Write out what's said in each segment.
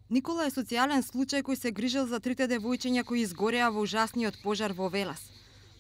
Никола е социјален случај кој се грижел за трите девојчиња кои изгореа во ужасниот пожар во Велес.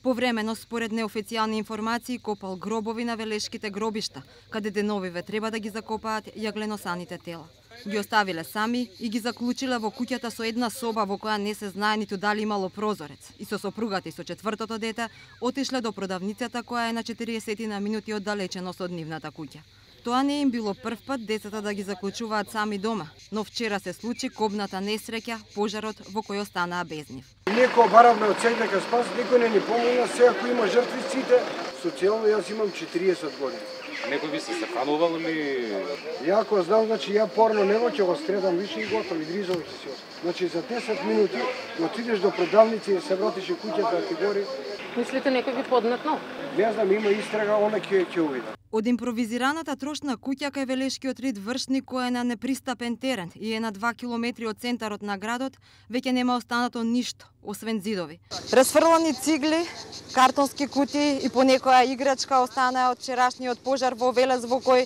Повремено, според неофицијални информации, копал гробови на велешките гробишта, каде деновиве треба да ги закопаат јагленосаните тела. Ги оставиле сами и ги заклучиле во куќата со една соба во која не се знае ниту дали имало прозорец, и со сопругата и со четвртото дете отишле до продавницата која е на 40 на минути оддалечено со нивната куќа. Тоа не им било прв пат децата да ги заклучуваат сами дома, но вчера се случи кобната несреќа, пожарот во кој останаа без нив. Некој баравме од сек дека спас, никој не ни помогна, сега ако има жртви сите, социјално јас имам 40 години. Некој би се стефанувал или... Ја ако знам, значи ја порно него ќе го стредам више и готови, дризови ќе си. Значи за 10 минути отидеш до продавници и се вратиш и куќата ти гори. Мислите некој би подметнал? Не знам, има истрага, она ќе увида. Од импровизираната трошна куќа кај Велешкиот рид Вршник, која е на непристапен терен и е на 2 километри од центарот на градот, веќе нема останато ништо, освен зидови. Расфрлани цигли, картонски кутии и по некоја играчка останаа од вчерашниот пожар во Велес, во кој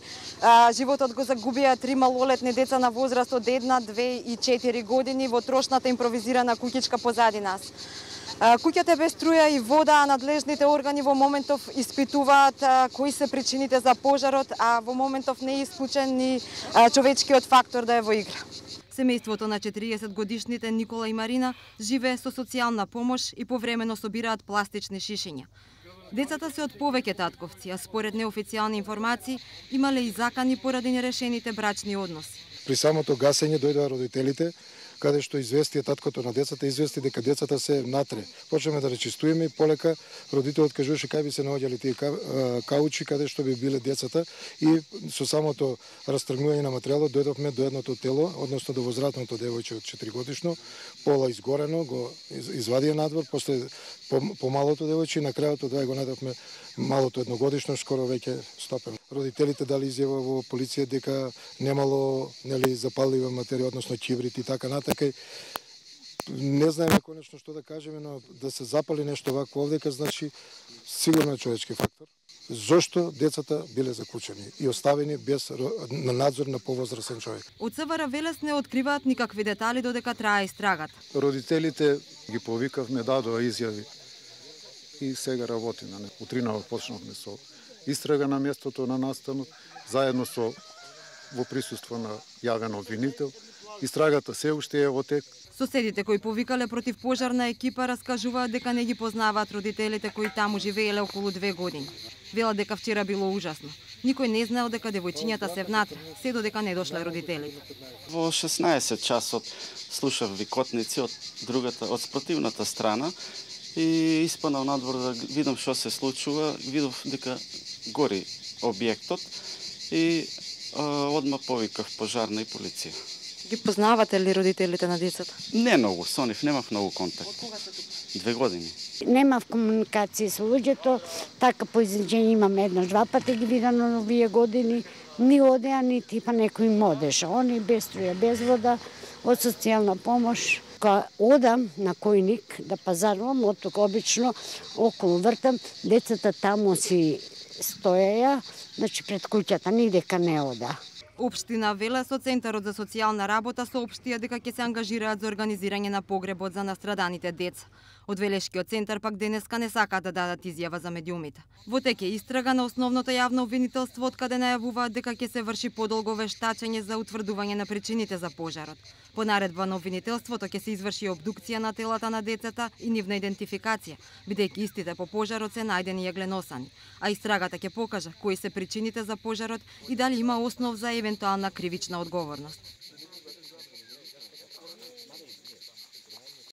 животот го загубија 3 малолетни деца на возраст од 1, 2 и 4 години во трошната импровизирана куќичка позади нас. Куќата е без струја и вода, а надлежните органи во моментов испитуваат кои се причините за пожарот, а во моментов не е исклучен ни човечкиот фактор да е во игра. Семејството на 40 годишните Никола и Марина живее со социјална помош и повремено собираат пластични шишиња. Децата се од повеќе татковци, а според неофицијални информации имале и закани поради нерешените брачни односи. При самото гасење дојдоа родителите, каде што извести таткото на децата, извести дека децата се внатре. Почнеме да речистуеме и полека родителот кажуваше кај би се наоѓале тие каучи каде што би биле децата и со самото растргнување на материјалот дојдовме до едното тело, односно до возрастното девојче од 4 годишно, пола изгорено, го извадија надвор, после помалото девојче и на крајот од тоа го најдовме малото едногодишно, скоро веќе стопено. Родителите дали изјава во полиција дека немало запалива материја, односно кибрит и така натака. Не знаеме конечно што да кажеме, но да се запали нешто вакво овдека, значи сигурно е човечки фактор. Зошто децата биле заклучени и оставени без надзор на повозрасен човек. Од СВР Велес не откриваат никакви детали додека трае истрагата. Родителите ги повикавме, дадоа изјави и сега работиме. Утринава почнавме со истрага на местото на настанот, заедно со во присуство на јавен обвинител. Истрагата се уште е во тек. Соседите кои повикале против пожарна екипа раскажуваат дека не ги познаваат родителите кои таму живееле околу 2 години. Велат дека вчера било ужасно. Никој не знаел дека девојчињата се внатре, се додека не дошле родителите. Во 16 часот слушав викотници од спротивната страна и испанав надвор да видам што се случува. Видов дека гори објектот и одма повикав пожарна и полиција. Ги познавате ли родителите на децата? Не многу, со нив немав многу контакт. Од кога се тука? 2 години. Немав комуникација со луѓето, така по изречение имаме еднаш-два пати ги видано на овие години, ни одеа, ни типа некој им одеше. Они без струја, без вода, од социјална помош. Кога одам на Којник да пазарувам, од тука обично околу вртам, децата таму си стоеја, значи пред куќата, нидека не ода. Општина Велес од Центарот за социјална работа соопштија дека ќе се ангажираат за организирање на погребот за настраданите деца. Од Велешкиот центар пак денеска не сакаат да дадат изјава за медиумите. Во тек е истрага на основното јавно обвинителство, од каде најавуваат дека ќе се врши подолго вештачење за утврдување на причините за пожарот. По наредба на обвинителството ќе се изврши обдукција на телата на децата и нивна идентификација, бидејќи истите по пожарот се најдени јагленосани, а истрагата ќе покаже кои се причините за пожарот и дали има основ за евентуална кривична одговорност.